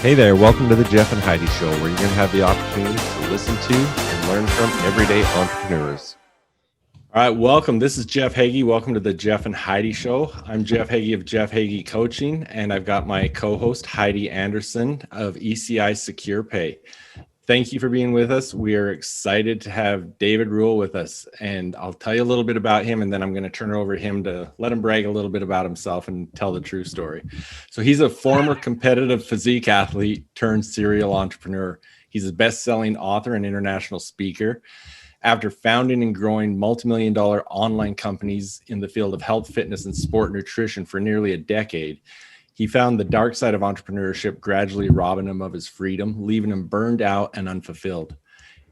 Hey there, welcome to the Jeff and Heidi Show, where you're going to have the opportunity to listen to and learn from everyday entrepreneurs. All right, welcome. This is Jeff Heggie. Welcome to the Jeff and Heidi Show. I'm Jeff Heggie of Jeff Heggie Coaching, and I've got my co-host Heidi Anderson of ECI Secure Pay. Thank you for being with us. We are excited to have David Ruel with us, and I'll tell you a little bit about him, and then I'm going to turn it over to him to let him brag a little bit about himself and tell the true story. So he's a former competitive physique athlete turned serial entrepreneur. He's a best-selling author and international speaker. After founding and growing multi-million-dollar online companies in the field of health, fitness, and sport nutrition for nearly a decade, he found the dark side of entrepreneurship gradually robbing him of his freedom, leaving him burned out and unfulfilled.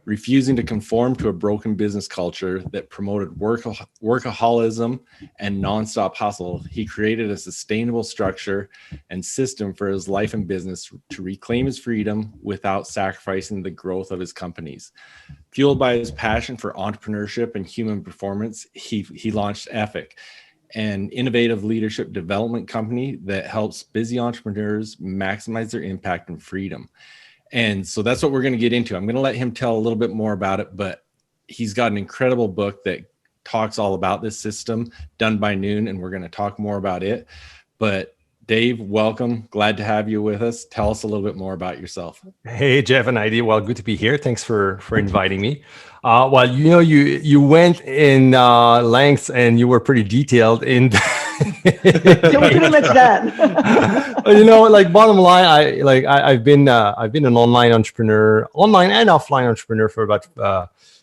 Refusing to conform to a broken business culture that promoted workaholism and nonstop hustle, he created a sustainable structure and system for his life and business to reclaim his freedom without sacrificing the growth of his companies. Fueled by his passion for entrepreneurship and human performance, he launched Effic, an innovative leadership development company that helps busy entrepreneurs maximize their impact and freedom. And so that's what we're going to get into. I'm going to let him tell a little bit more about it, but he's got an incredible book that talks all about this system, Done by Noon, and we're going to talk more about it. But Dave, welcome. Glad to have you with us. Tell us a little bit more about yourself. Hey, Jeff and Heidi. Well, good to be here. Thanks for inviting me. Well, you went in lengths and you were pretty detailed in. So we're pretty much done. Bottom line, I've been an online entrepreneur, online and offline entrepreneur for about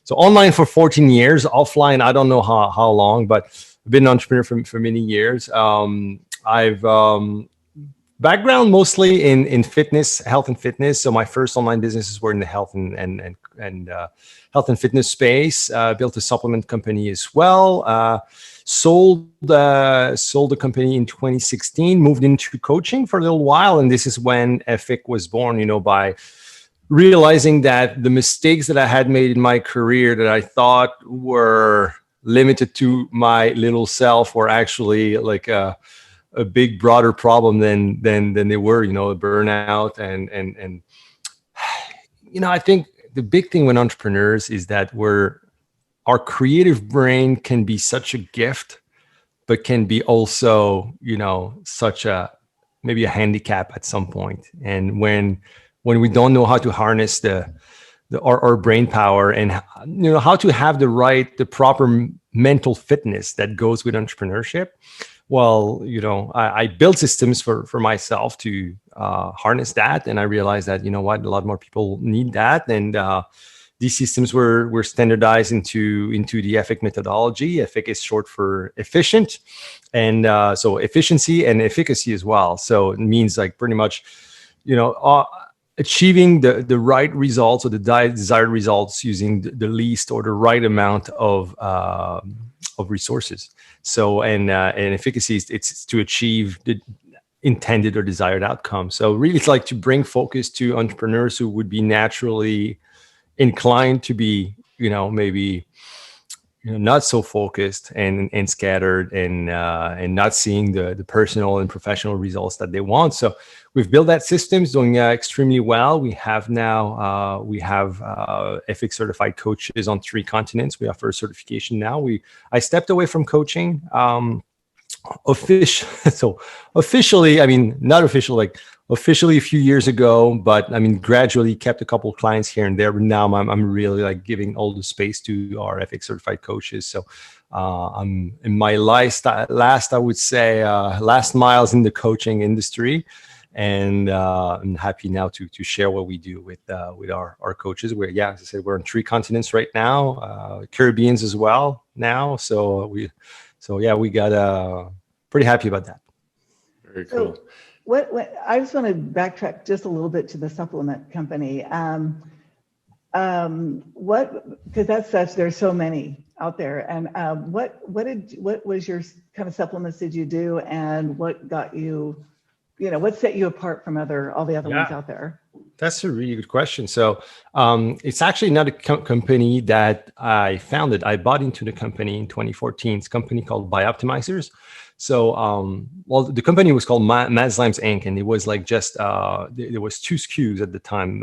so online for 14 years, offline I don't know how long, but I've been an entrepreneur for many years. I've background mostly in fitness, health and fitness. So my first online businesses were in the health and health and fitness space. Built a supplement company as well. Sold the company in 2016. Moved into coaching for a little while, and this is when Effic was born. By realizing that the mistakes that I had made in my career that I thought were limited to my little self were actually like a big broader problem than they were, burnout and I think the big thing with entrepreneurs is that our creative brain can be such a gift, but can be also, such maybe a handicap at some point. And when we don't know how to harness our brain power and how to have the proper mental fitness that goes with entrepreneurship. Well, I built systems for myself to harness that. And I realized that, a lot more people need that. And these systems were standardized into the Effic methodology. Effic is short for efficient. And so efficiency and efficacy as well. So it means like pretty much, achieving the right results or the desired results using the least or the right amount of resources. So and efficacy it's to achieve the intended or desired outcome. So really, it's like to bring focus to entrepreneurs who would be naturally inclined to be, maybe not so focused and scattered and not seeing the personal and professional results that they want. So we've built that system, doing extremely well. We have now Effic certified coaches on 3 continents. We offer certification now. I stepped away from coaching officially. I mean, not official, like officially a few years ago, but I mean, gradually kept a couple of clients here and there. But now I'm really like giving all the space to our Effic certified coaches. So I'm in my last miles in the coaching industry. And I'm happy now to share what we do with our coaches. As I said, we're on 3 continents right now, Caribbeans as well now. So we got pretty happy about that. Very cool. So what I just want to backtrack just a little bit to the supplement company. Because there's so many out there. And what was your kind of supplements did you do, and what got you? What set you apart from all the other ones out there? That's a really good question. So it's actually not a company that I founded. I bought into the company in 2014. It's a company called Bioptimizers. So, well, the company was called Mad Slimes Inc., and it was like just there was 2 SKUs at the time: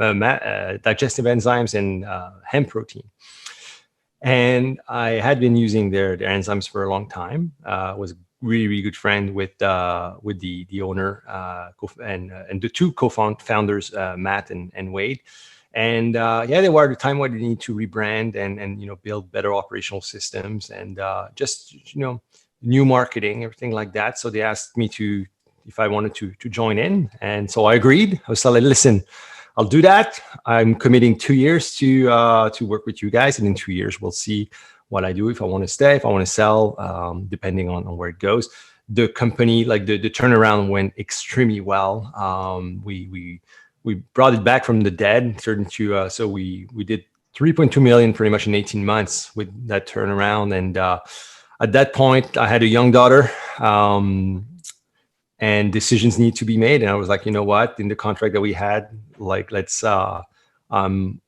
digestive enzymes and hemp protein. And I had been using their enzymes for a long time. Was really, really good friend with the owner and the 2 co-founders, Matt and Wade. And yeah, they were at the time where they need to rebrand and build better operational systems and just new marketing, everything like that. So they asked me if I wanted to join in, and so I agreed. I was like, listen, I'll do that. I'm committing 2 years to work with you guys, and in 2 years we'll see what I do, if I want to stay, if I want to sell, depending on where it goes. The company, like the turnaround went extremely well. We brought it back from the dead, turned to so we did 3.2 million pretty much in 18 months with that turnaround. And at that point, I had a young daughter, and decisions need to be made. And I was like, you know what? In the contract that we had, like, let's I'm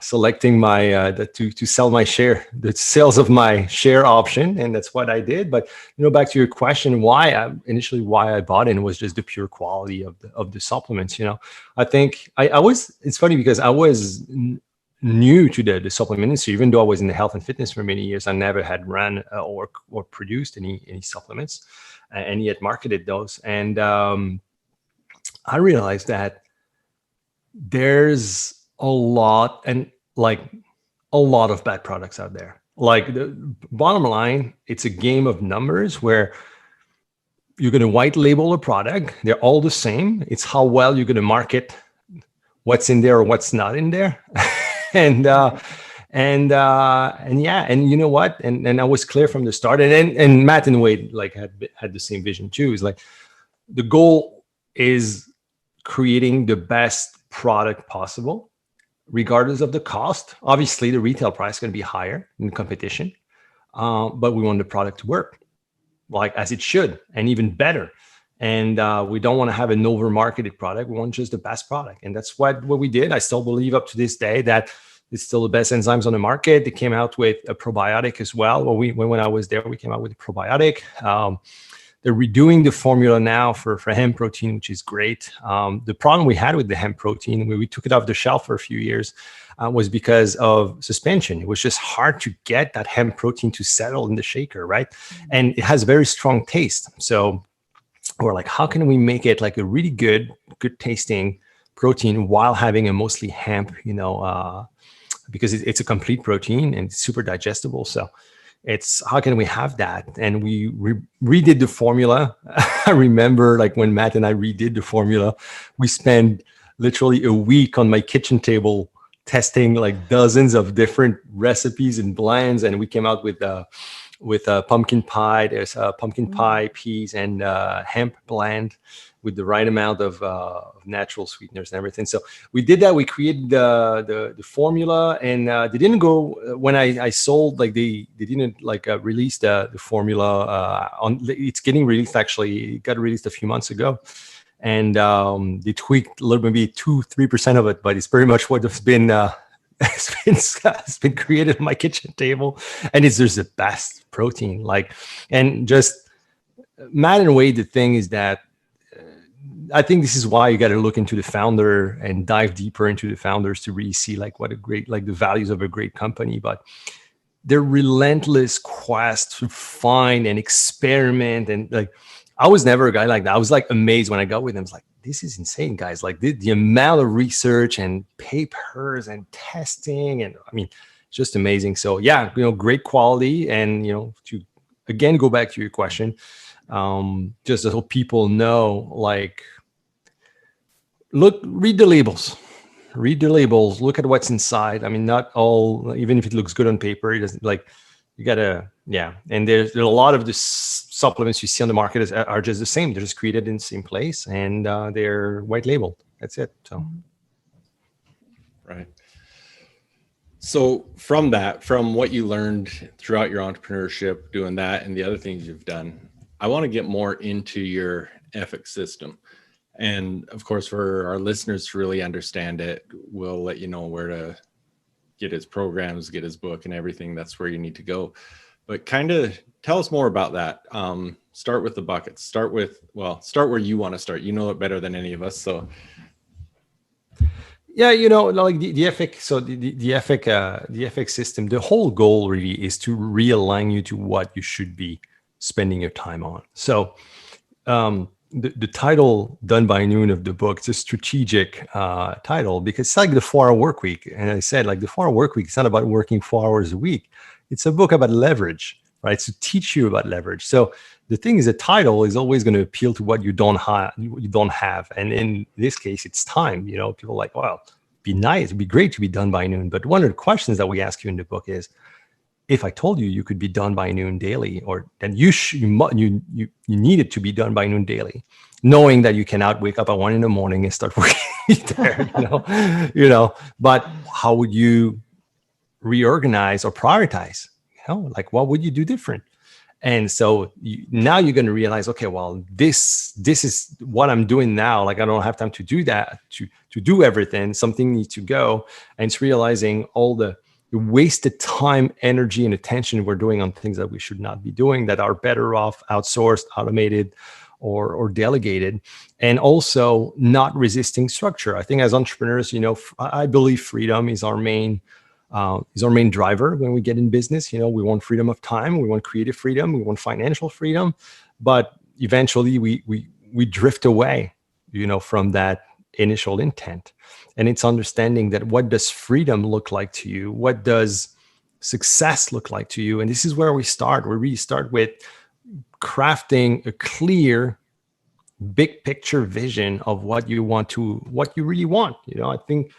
selecting my to sell my share, the sales of my share option, and that's what I did. But back to your question, why I bought in was just the pure quality of the supplements. I think I was. It's funny because I was new to the supplement industry, even though I was in the health and fitness for many years. I never had run or produced any supplements, and yet marketed those. And I realized that there's a lot of bad products out there. Like, the bottom line, it's a game of numbers where you're going to white label a product. They're all the same. It's how well you're going to market what's in there or what's not in there. And yeah, and you know what? And I was clear from the start. And Matt and Wade had the same vision too. Is like, the goal is creating the best product possible, regardless of the cost. Obviously, the retail price is going to be higher in the competition, but we want the product to work like as it should, and even better. And we don't want to have an over-marketed product. We want just the best product, and that's what we did. I still believe up to this day that it's still the best enzymes on the market. They came out with a probiotic as well. When I was there, we came out with a probiotic. They're redoing the formula now for hemp protein, which is great. The problem we had with the hemp protein, when we took it off the shelf for a few years, was because of suspension. It was just hard to get that hemp protein to settle in the shaker, right? And it has very strong taste. So we're like, how can we make it like a really good tasting protein while having a mostly hemp, because it's a complete protein and it's super digestible. So it's, how can we have that? And we redid the formula. I remember, like, when Matt and I redid the formula, we spent literally a week on my kitchen table testing like dozens of different recipes and blends, and we came out with pumpkin pie. There's pumpkin pie, peas, and hemp blend with the right amount of natural sweeteners and everything. So we did that. We created the formula, and they didn't go when I sold. Like, they didn't release the formula on. It's getting released actually. It got released a few months ago, and they tweaked a little bit, maybe 2-3% of it, but it's pretty much what has been. It's been created on my kitchen table, and it's just the best protein. And just Matt and Wade. The thing is that. I think this is why you got to look into the founder and dive deeper into the founders to really see what a great, the values of a great company. But their relentless quest to find and experiment, and I was never a guy like that. I was amazed when I got with them. It's like, this is insane, guys. The amount of research and papers and testing, and I mean, it's just amazing. So yeah, great quality, and to again go back to your question. Just so people know, read the labels, look at what's inside. I mean, not all, even if it looks good on paper, it doesn't, you gotta, yeah. And there's a lot of the supplements you see on the market are just the same. They're just created in the same place, and they're white labeled. That's it. So. Right. So from what you learned throughout your entrepreneurship, doing that and the other things you've done, I want to get more into your Effic system. And of course, for our listeners to really understand it, we'll let you know where to get his programs, get his book and everything. That's where you need to go. but kind of tell us more about that. Start with the buckets. Start where you want to start. You know it better than any of us. So yeah, like the Effic. So the Effic system, the whole goal really is to realign you to what you should be spending your time on. So the title "Done by Noon" of the book, it's a strategic title because it's like the 4-hour work week. And I said, like, the 4-hour work week, it's not about working 4 hours a week. It's a book about leverage, right? It's to teach you about leverage. So the thing is, the title is always going to appeal to what you don't have. And in this case, it's time. People are like, well, it'd be nice, it'd be great to be done by noon. But one of the questions that we ask you in the book is, if I told you could be done by noon daily, or then you needed to be done by noon daily, knowing that you cannot wake up at 1 a.m. and start working there, but how would you reorganize or prioritize? Like, what would you do different? And so now you're going to realize, okay, well, this is what I'm doing now. Like, I don't have time to do that, to do everything. Something needs to go. And it's realizing all the wasted time, energy, and attention we're doing on things that we should not be doing, that are better off outsourced, automated, or delegated. And also not resisting structure. I think as entrepreneurs, I believe freedom is our main driver when we get in business. We want freedom of time, we want creative freedom, we want financial freedom, but eventually we drift away, from that initial intent. And it's understanding that, what does freedom look like to you? What does success look like to you? And this is where we start. We really start with crafting a clear, big picture vision of what you really want. I think,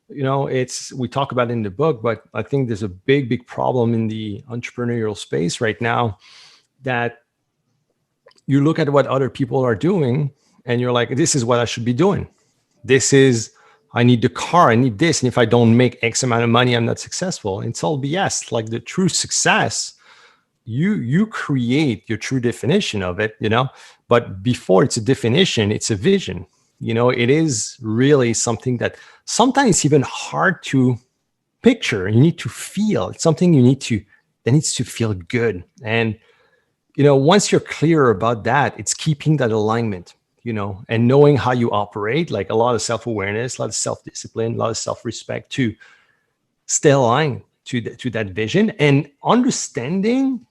we talk about it in the book, but I think there's a big problem in the entrepreneurial space right now, that you look at what other people are doing and you're like, this is what I should be doing. I need the car, I need this. And if I don't make X amount of money, I'm not successful. It's all BS. Like, the true success, you create your true definition of it, but before it's a definition, it's a vision. It is really something that sometimes it's even hard to picture. You need to feel. It's something that needs to feel good. And, once you're clear about that, it's keeping that alignment, and knowing how you operate, like a lot of self-awareness, a lot of self-discipline, a lot of self-respect to stay aligned to that vision, and understanding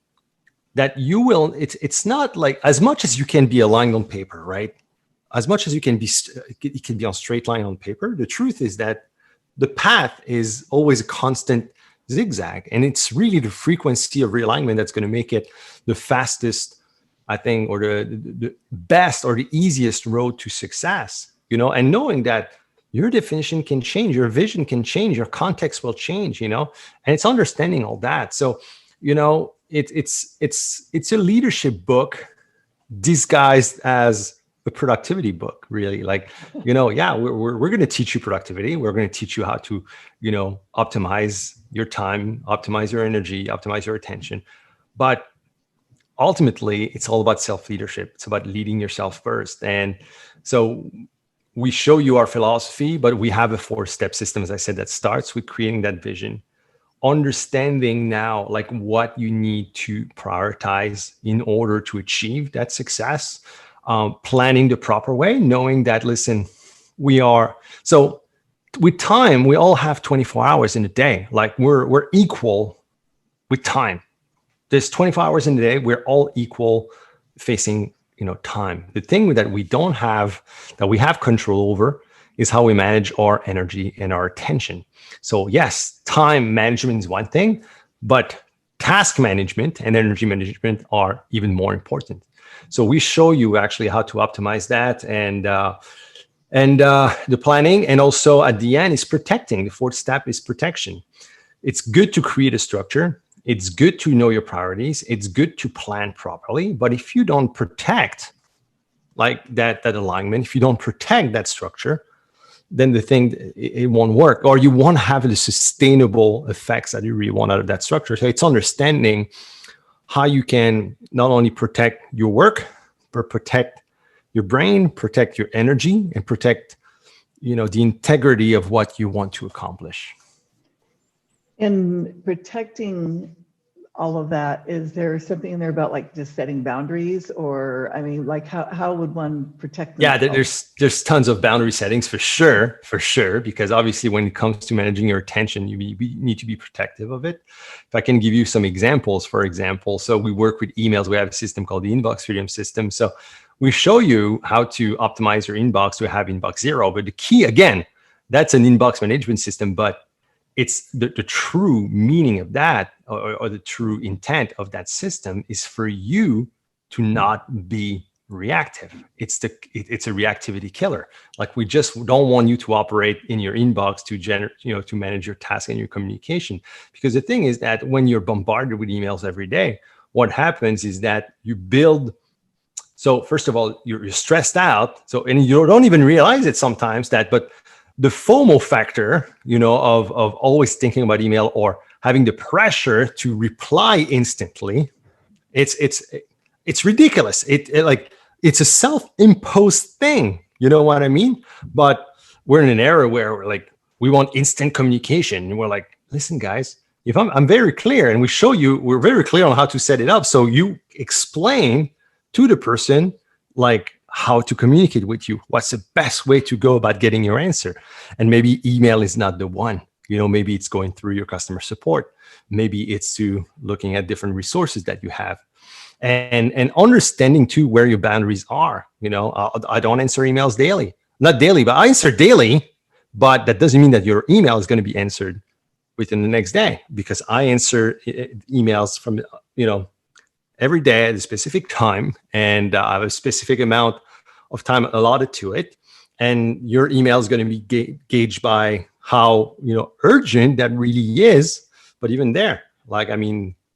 that it's not like, as much as you can be aligned on paper, right? As much as it can be on straight line on paper, the truth is that the path is always a constant zigzag. And it's really the frequency of realignment that's going to make it the fastest, I think, or the best or the easiest road to success, and knowing that your definition can change, your vision can change, your context will change, and it's understanding all that. So, it's a leadership book disguised as a productivity book, really. Like, yeah, we're going to teach you productivity. We're going to teach you how to, optimize your time, optimize your energy, optimize your attention. But ultimately, it's all about self-leadership. It's about leading yourself first. And so we show you our philosophy, but we have a 4-step system, as I said, that starts with creating that vision, understanding now, like, what you need to prioritize in order to achieve that success. Planning the proper way, knowing that, listen, so with time, we all have 24 hours in a day. Like, we're equal with time. There's 24 hours in a day. We're all equal facing, time. The thing that we don't have, that we have control over, is how we manage our energy and our attention. So yes, time management is one thing, but task management and energy management are even more important. So we show you actually how to optimize that, and the planning, and also at the end is protecting. The 4th step is protection. It's good to create a structure. It's good to know your priorities. It's good to plan properly. But if you don't protect, like, that alignment, if you don't protect that structure, then the thing, it won't work, or you won't have the sustainable effects that you really want out of that structure. So it's understanding how you can not only protect your work, but protect your brain, protect your energy, and protect, the integrity of what you want to accomplish. In protecting all of that, is there something in there about like just setting boundaries, or I mean, like how would one protect themselves? Yeah, there's tons of boundary settings for sure, because obviously when it comes to managing your attention, you need to be protective of it. If I can give you some examples, for example, so we work with emails. We have a system called the inbox freedom system. So we show you how to optimize your inbox to have inbox zero. But the key, again, that's an inbox management system, but it's the true meaning of that, or the true intent of that system, is for you to not be reactive. It's a reactivity killer. Like, we just don't want you to operate in your inbox to manage your task and your communication. Because the thing is that when you're bombarded with emails every day, what happens is that you build. So first of all, you're stressed out. So, and you don't even realize it sometimes but the FOMO factor, of always thinking about email or having the pressure to reply instantly, it's ridiculous. It's a self-imposed thing. You know what I mean? But we're in an era where we want instant communication, and we're like, listen, guys, if I'm very clear, and we're very clear on how to set it up. So you explain to the person how to communicate with you, what's the best way to go about getting your answer. And maybe email is not the one. Maybe it's going through your customer support. Maybe it's to looking at different resources that you have, and understanding too where your boundaries are. I don't answer emails daily, not daily, but I answer daily. But that doesn't mean that your email is going to be answered within the next day, because I answer emails from every day at a specific time, and I have a specific amount of time allotted to it. And your email is going to be gauged by how urgent that really is. But even there,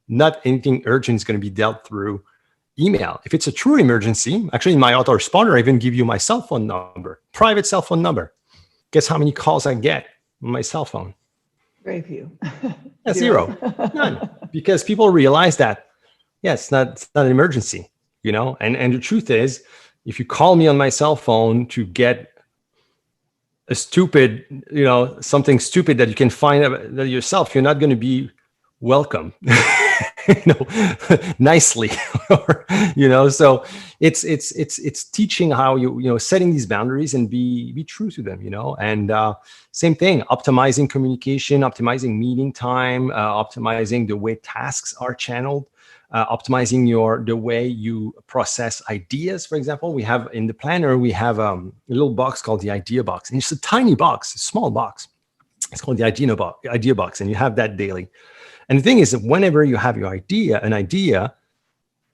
not anything urgent is going to be dealt through email. If it's a true emergency, actually in my autoresponder, I even give you my cell phone number, private cell phone number. Guess how many calls I get on my cell phone? Very few. Yeah, zero. None. Because people realize that, yeah, it's not an emergency, and the truth is, if you call me on my cell phone to get a stupid, something stupid that you can find out yourself, you're not going to be welcome, nicely, so it's teaching how setting these boundaries and be true to them, and same thing, optimizing communication, optimizing meeting time, optimizing the way tasks are channeled. Optimizing the way you process ideas. For example, we have in the planner, we have a little box called the idea box, and it's a tiny box, a small box. It's called the idea box, and you have that daily. And the thing is that whenever you have an idea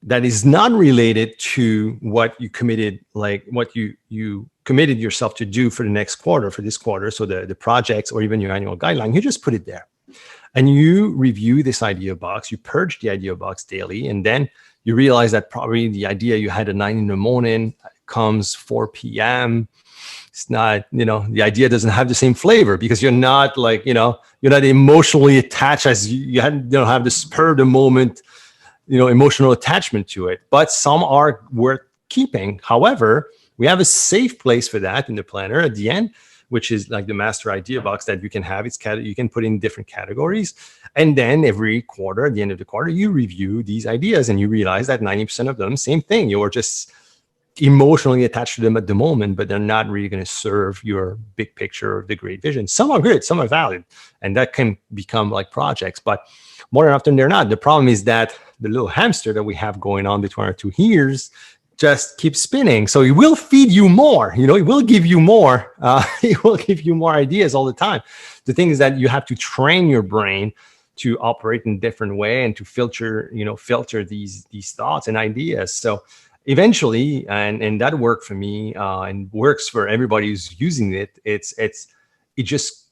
that is not related to what you committed, what you committed yourself to do for the next quarter, for this quarter, so the projects or even your annual guideline, you just put it there. And you review this idea box, you purge the idea box daily, and then you realize that probably the idea you had at 9 a.m. comes 4 p.m. It's not, the idea doesn't have the same flavor, because you're not you're not emotionally attached, as you don't have the spur of the moment, emotional attachment to it. But some are worth keeping. However, we have a safe place for that in the planner at the end, which is like the master idea box that you can have. You can put in different categories. And then every quarter, at the end of the quarter, you review these ideas and you realize that 90% of them, same thing. You're just emotionally attached to them at the moment, but they're not really going to serve your big picture of the great vision. Some are good, some are valid, and that can become like projects, but more than often they're not. The problem is that the little hamster that we have going on between our two ears just keep spinning. So it will feed you more, it will give you more. It will give you more ideas all the time. The thing is that you have to train your brain to operate in a different way and to filter these thoughts and ideas. So eventually, and that worked for me, and works for everybody who's using it. It just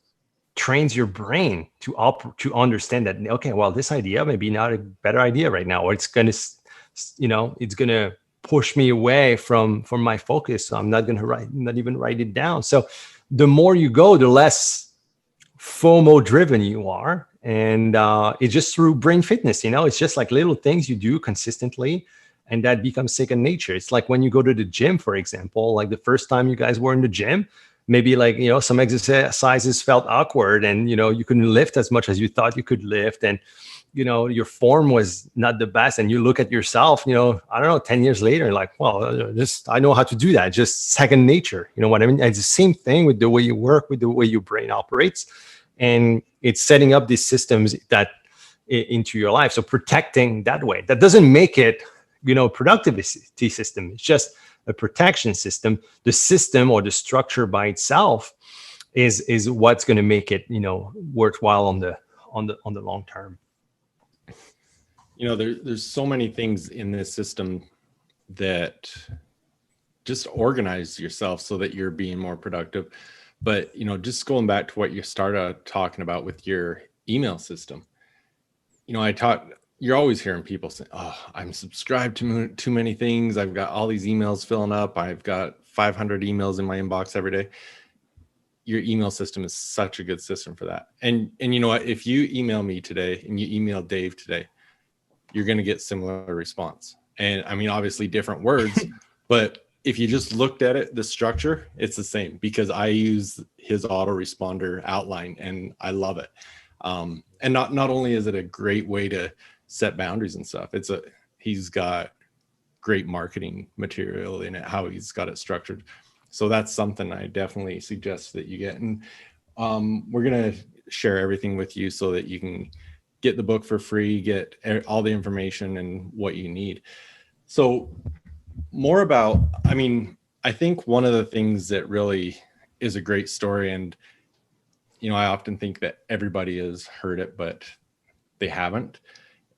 trains your brain to understand that, okay, well, this idea may be not a better idea right now, or it's gonna push me away from my focus. So I'm not even write it down. So the more you go, the less FOMO driven you are. And it's just through brain fitness, it's just like little things you do consistently, and that becomes second nature. It's like when you go to the gym, for example, like the first time you guys were in the gym, maybe some exercises felt awkward, and you couldn't lift as much as you thought you could lift, and your form was not the best, and you look at yourself, I don't know, 10 years later, like, well, I know how to do that, just second nature. You know what I mean? It's the same thing with the way you work, with the way your brain operates, and it's setting up these systems that into your life. So protecting that way, that doesn't make it, productivity system. It's just a protection system. The system or the structure by itself is what's going to make it, worthwhile on the long term. There's so many things in this system that just organize yourself so that you're being more productive. But, just going back to what you started talking about with your email system, you're always hearing people say, oh, I'm subscribed to too many things. I've got all these emails filling up. I've got 500 emails in my inbox every day. Your email system is such a good system for that. And you know what, if you email me today and you email Dave today, you're going to get similar response. And I mean, obviously different words, but if you just looked at it, the structure, it's the same, because I use his autoresponder outline and I love it. And not only is it a great way to set boundaries and stuff, he's got great marketing material in it, how he's got it structured. So that's something I definitely suggest that you get. And we're going to share everything with you so that you can get the book for free, get all the information and what you need. So more about, I think one of the things that really is a great story, and, I often think that everybody has heard it, but they haven't.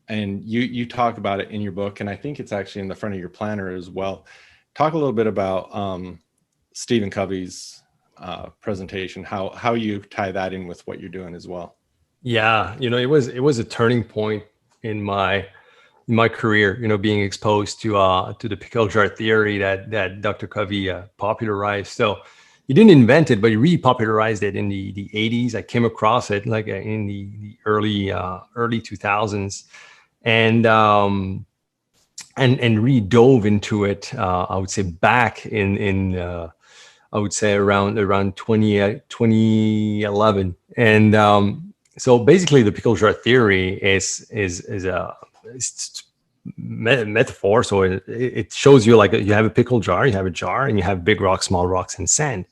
And you talk about it in your book, and I think it's actually in the front of your planner as well. Talk a little bit about Stephen Covey's presentation, how you tie that in with what you're doing as well. Yeah, it was a turning point in my career, being exposed to the pickle jar theory that Dr. Covey popularized. So he didn't invent it, but he really popularized it in the 80s. I came across it like in the early 2000s, and really dove into it. I would say back in I would say around 2011, and so basically, the pickle jar theory is a metaphor. So it shows you, like, you have a pickle jar, you have a jar, and you have big rocks, small rocks, and sand.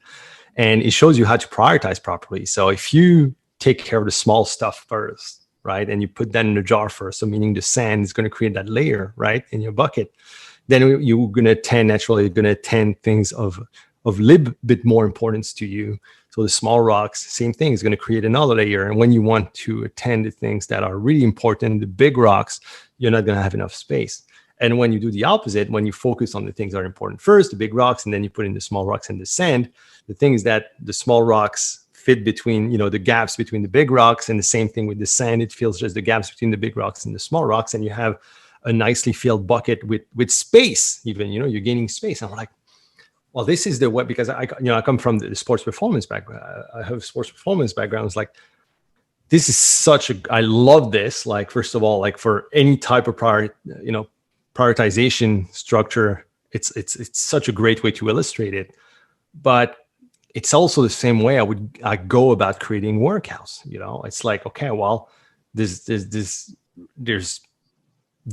And it shows you how to prioritize properly. So if you take care of the small stuff first, right, and you put that in the jar first, so meaning the sand is going to create that layer, right, in your bucket, then you're going to tend things of a little bit more importance to you. So the small rocks, same thing, is going to create another layer. And when you want to attend to things that are really important, the big rocks, you're not going to have enough space. And when you do the opposite, when you focus on the things that are important first, the big rocks, and then you put in the small rocks and the sand, the thing is that the small rocks fit between, the gaps between the big rocks, and the same thing with the sand. It fills just the gaps between the big rocks and the small rocks, and you have a nicely filled bucket with space. Even, you're gaining space. And I'm like, well, this is the way, because I come from the sports performance background. I have a sports performance background. It's like, this is I love this. Like, first of all, like, for any type of prioritization structure, it's such a great way to illustrate it. But it's also the same way I go about creating workouts. It's like, okay, well, there's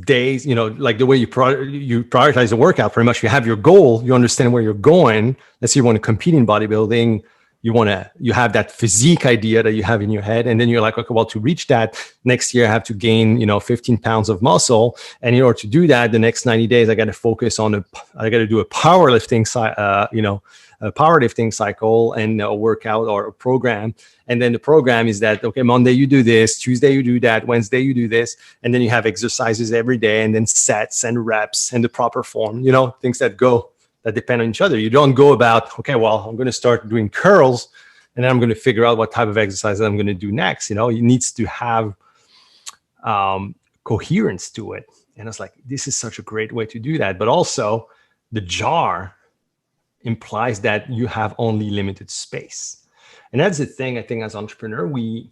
days, like the way you prioritize the workout. Pretty much, you have your goal, you understand where you're going. Let's say you want to compete in bodybuilding, you have that physique idea that you have in your head, and then you're like, okay, well, to reach that next year, I have to gain 15 pounds of muscle, and in order to do that, the next 90 days, I got to focus on I got to do a powerlifting cycle and a workout or a program. And then the program is that, okay, Monday you do this, Tuesday you do that, Wednesday you do this, and then you have exercises every day, and then sets and reps and the proper form, things that depend on each other. You don't go about, okay, well, I'm going to start doing curls, and then I'm going to figure out what type of exercise I'm going to do next. It needs to have coherence to it. And it's like, this is such a great way to do that. But also, the jar implies that you have only limited space. And that's the thing, I think, as entrepreneur, we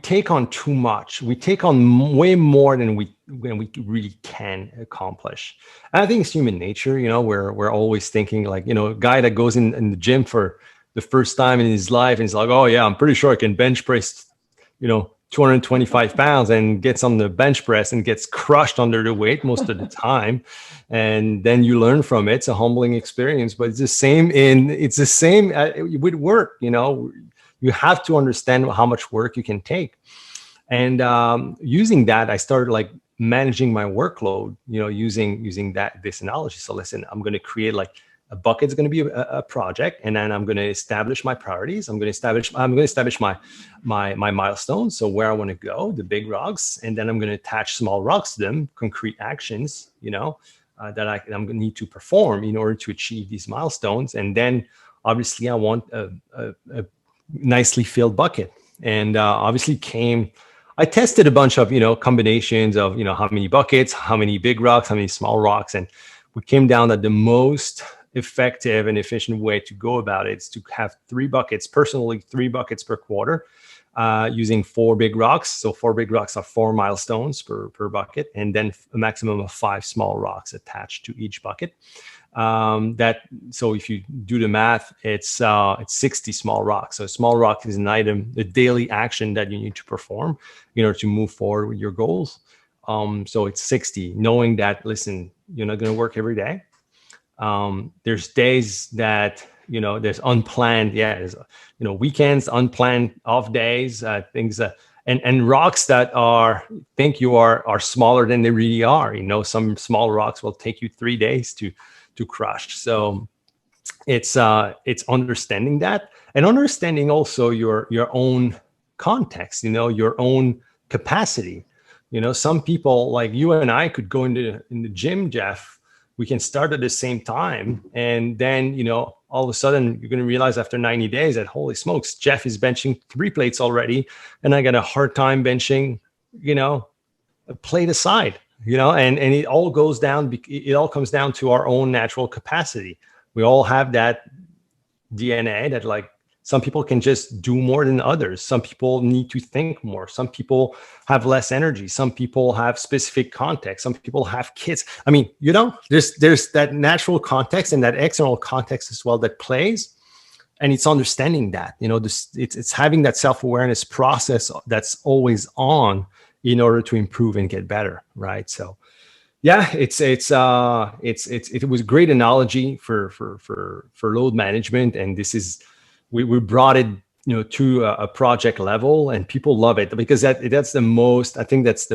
take on too much. We take on way more than we really can accomplish. And I think it's human nature. We're always thinking, like, a guy that goes in the gym for the first time in his life, and he's like, oh yeah, I'm pretty sure I can bench press 225 pounds and gets on the bench press and gets crushed under the weight most of the time. And then you learn from it. It's a humbling experience, but it's the same with work. You have to understand how much work you can take. And using that, I started like managing my workload, using this analogy. So listen, I'm going to create like a bucket is going to be a project, and then I'm going to establish my priorities. I'm going to establish my milestones. So where I want to go, the big rocks, and then I'm going to attach small rocks to them, concrete actions, that I'm going to need to perform in order to achieve these milestones. And then obviously I want a nicely filled bucket. And obviously I tested a bunch of, combinations of, how many buckets, how many big rocks, how many small rocks. And we came down that the most effective and efficient way to go about it is to have 3 buckets per quarter, using 4 big rocks. So 4 big rocks are 4 milestones per bucket, and then a maximum of 5 small rocks attached to each bucket. So if you do the math, it's 60 small rocks. So a small rock is an item, a daily action that you need to perform in order to move forward with your goals. So it's 60, knowing that, listen, you're not going to work every day. There's days that, there's unplanned, there's, weekends, unplanned off days, things, and rocks that are smaller than they really are. Some small rocks will take you 3 days to crush. So it's understanding that, and understanding also your own context, your own capacity. Some people like you and I could go in the gym, Jeff. We can start at the same time, and then all of a sudden you're going to realize after 90 days that, holy smokes, Jeff is benching 3 plates already, and I got a hard time benching a plate aside. And it all goes down. It all comes down to our own natural capacity. We all have that DNA that, like, some people can just do more than others. Some people need to think more. Some people have less energy. Some people have specific context. Some people have kids. I mean, there's that natural context and that external context as well that plays. And it's understanding that, it's having that self-awareness process that's always on in order to improve and get better, right? So, yeah, it was a great analogy for load management, and this is we brought it to a project level, and people love it because that's the most. I think that's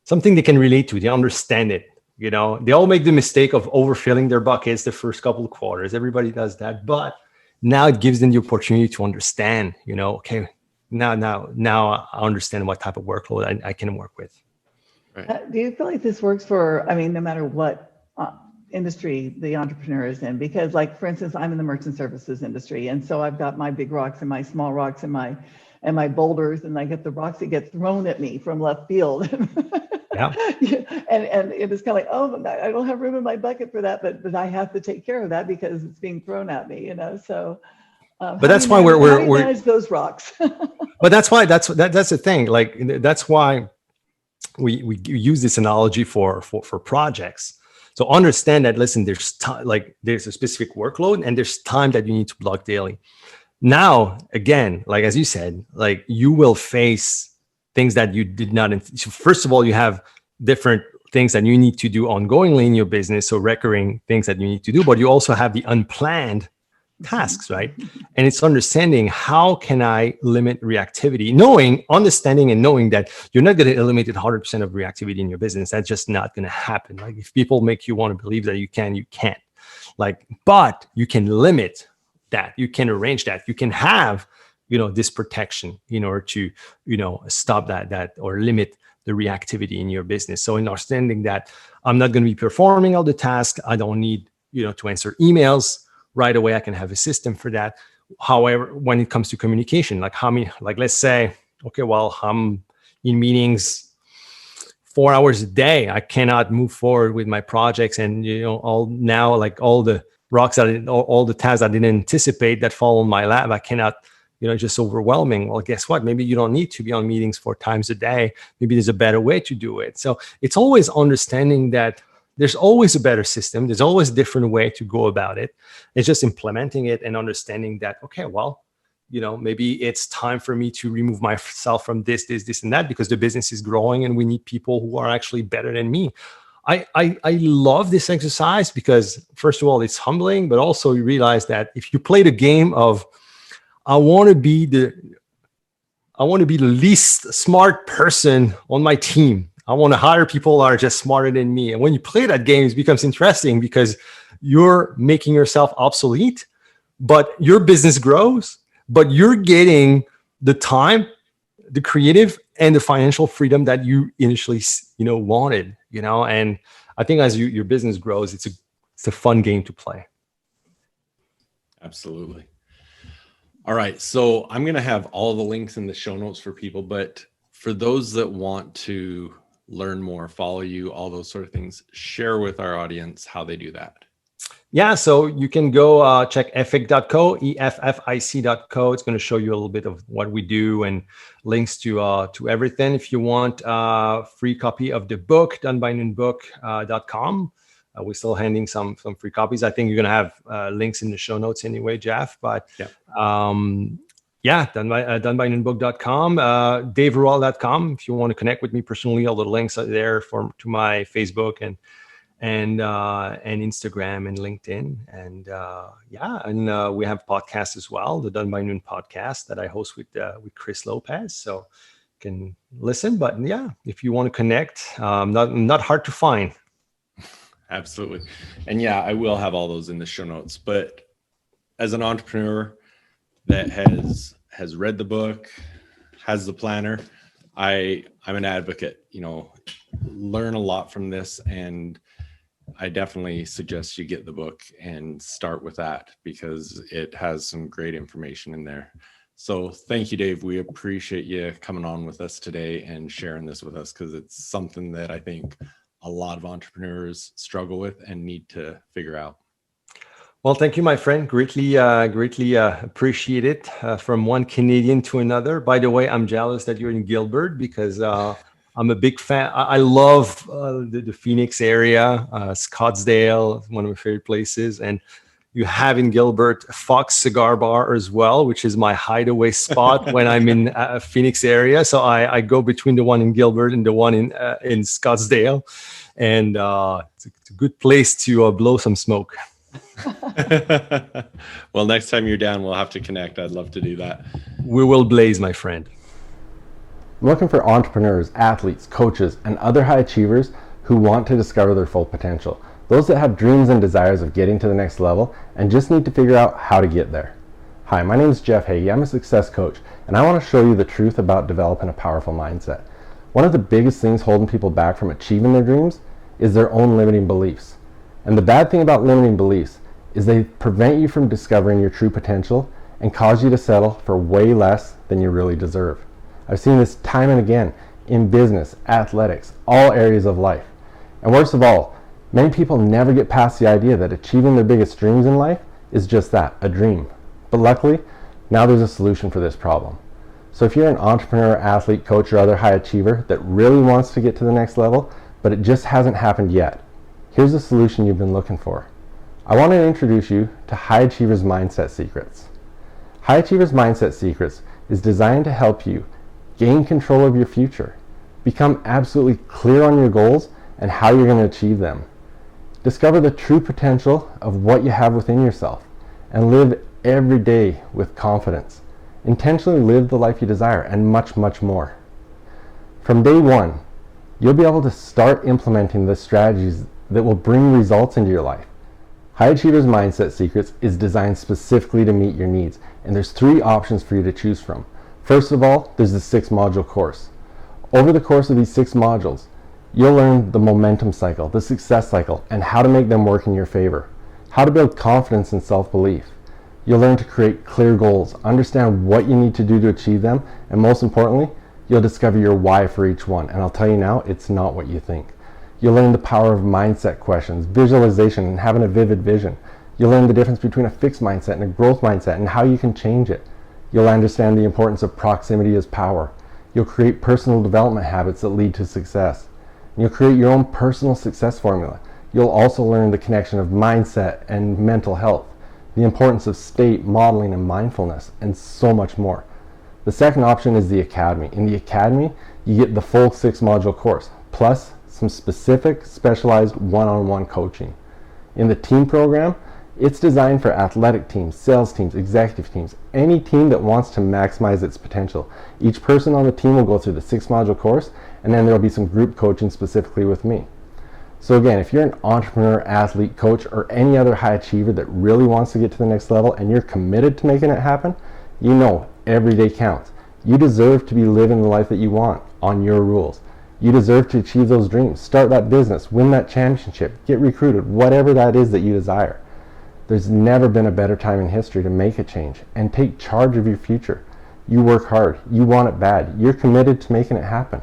something they can relate to. They understand it. They all make the mistake of overfilling their buckets the first couple of quarters. Everybody does that, but now it gives them the opportunity to understand. Okay. Now I understand what type of workload I can work with. Right. Do you feel like this works for, no matter what industry the entrepreneur is in? Because, like, for instance, I'm in the merchant services industry, and so I've got my big rocks and my small rocks and my boulders, and I get the rocks that get thrown at me from left field. Yeah. And it is kind of like, oh, I don't have room in my bucket for that, but I have to take care of that because it's being thrown at me, So. But that's why we're manage those rocks. But that's why that's the thing. Like, that's why we use this analogy for projects. So understand that, listen, there's a specific workload, and there's time that you need to block daily. Now, again, like, as you said, like, you will face things that you did not. So first of all, you have different things that you need to do ongoingly in your business. So recurring things that you need to do, but you also have the unplanned tasks, right? And it's understanding, how can I limit reactivity, understanding and knowing that you're not going to eliminate 100% of reactivity in your business. That's just not going to happen. Like, if people make you want to believe that you can't. Like, but you can limit that. You can arrange that. You can have, this protection in order to, stop that or limit the reactivity in your business. So in understanding that I'm not going to be performing all the tasks, I don't need, to answer emails right away. I can have a system for that. However, when it comes to communication, let's say, okay, well, I'm in meetings 4 hours a day. I cannot move forward with my projects, and all the rocks all the tasks I didn't anticipate that fall on my lap, I cannot, just overwhelming. Well, guess what? Maybe you don't need to be on meetings 4 times a day. Maybe there's a better way to do it. So it's always understanding that there's always a better system. There's always a different way to go about it. It's just implementing it and understanding that, okay, well, maybe it's time for me to remove myself from this, and that, because the business is growing and we need people who are actually better than me. I love this exercise because, first of all, it's humbling, but also you realize that if you play the game of, I want to be the least smart person on my team. I want to hire people who are just smarter than me. And when you play that game, it becomes interesting because you're making yourself obsolete, but your business grows, but you're getting the time, the creative, and the financial freedom that you initially, wanted, and I think as your business grows, it's a fun game to play. Absolutely. All right. So I'm going to have all the links in the show notes for people, but for those that want to learn more, follow you, all those sort of things, share with our audience how they do that. Yeah, so you can go check effic.co, EFFIC.co. It's going to show you a little bit of what we do and links to everything. If you want a free copy of the book, donebynoonbook.com. We're still handing some free copies. I think you're going to have links in the show notes anyway, Jeff. But donebynoonbook.com, DaveRuel.com. If you want to connect with me personally, all the links are there to my Facebook and Instagram and LinkedIn. And we have podcasts as well, the Done by Noon podcast that I host with Chris Lopez. So you can listen, but if you want to connect, not hard to find. Absolutely. And I will have all those in the show notes, but as an entrepreneur that has read the book, has the planner, I'm an advocate, learn a lot from this, and I definitely suggest you get the book and start with that because it has some great information in there. So thank you, Dave. We appreciate you coming on with us today and sharing this with us because it's something that I think a lot of entrepreneurs struggle with and need to figure out. Well, thank you, my friend. Greatly appreciate it from one Canadian to another. By the way, I'm jealous that you're in Gilbert because I'm a big fan. I love the Phoenix area, Scottsdale, one of my favorite places. And you have in Gilbert Fox Cigar Bar as well, which is my hideaway spot when I'm in Phoenix area. So I go between the one in Gilbert and the one in Scottsdale. And it's a good place to blow some smoke. Well, next time you're down, we'll have to connect. I'd love to do that. We will blaze, my friend. I'm looking for entrepreneurs, athletes, coaches, and other high achievers who want to discover their full potential. Those that have dreams and desires of getting to the next level and just need to figure out how to get there. Hi, my name is Jeff Heggie. I'm a success coach, and I want to show you the truth about developing a powerful mindset. One of the biggest things holding people back from achieving their dreams is their own limiting beliefs. And the bad thing about limiting beliefs is they prevent you from discovering your true potential and cause you to settle for way less than you really deserve. I've seen this time and again in business, athletics, all areas of life. And worst of all, many people never get past the idea that achieving their biggest dreams in life is just that, a dream. But luckily, now there's a solution for this problem. So if you're an entrepreneur, athlete, coach, or other high achiever that really wants to get to the next level, but it just hasn't happened yet, here's the solution you've been looking for. I want to introduce you to High Achievers Mindset Secrets. High Achievers Mindset Secrets is designed to help you gain control of your future, become absolutely clear on your goals and how you're going to achieve them. Discover the true potential of what you have within yourself and live every day with confidence. Intentionally live the life you desire and much, much more. From day one, you'll be able to start implementing the strategies that will bring results into your life. High Achievers Mindset Secrets is designed specifically to meet your needs, and there's 3 options for you to choose from. First of all, there's the 6-module course. Over the course of these 6 modules, you'll learn the momentum cycle, the success cycle, and how to make them work in your favor. How to build confidence and self-belief. You'll learn to create clear goals, understand what you need to do to achieve them, and most importantly, you'll discover your why for each one. And I'll tell you now, it's not what you think. You'll learn the power of mindset questions, visualization, and having a vivid vision. You'll learn the difference between a fixed mindset and a growth mindset and how you can change it. You'll understand the importance of proximity as power. You'll create personal development habits that lead to success. And you'll create your own personal success formula. You'll also learn the connection of mindset and mental health. the importance of state, modeling, and mindfulness, and so much more. The second option is the Academy. In the Academy, you get the full 6-module course, plus some specific, specialized one-on-one coaching. In the team program, it's designed for athletic teams, sales teams, executive teams, any team that wants to maximize its potential. Each person on the team will go through the 6-module course, and then there will be some group coaching specifically with me. So again, if you're an entrepreneur, athlete, coach, or any other high achiever that really wants to get to the next level and you're committed to making it happen, you know every day counts. You deserve to be living the life that you want on your rules. You deserve to achieve those dreams, start that business, win that championship, get recruited, whatever that is that you desire. There's never been a better time in history to make a change and take charge of your future. You work hard, you want it bad, you're committed to making it happen.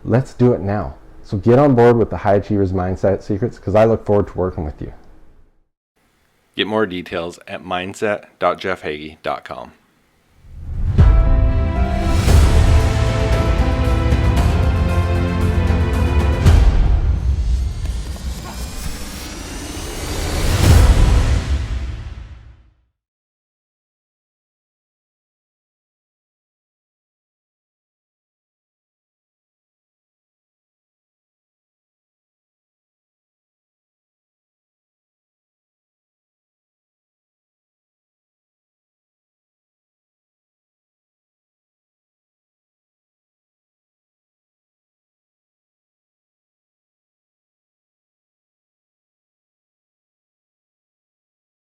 Let's do it now. So get on board with the High Achievers Mindset Secrets, because I look forward to working with you. Get more details at mindset.jeffhaggie.com.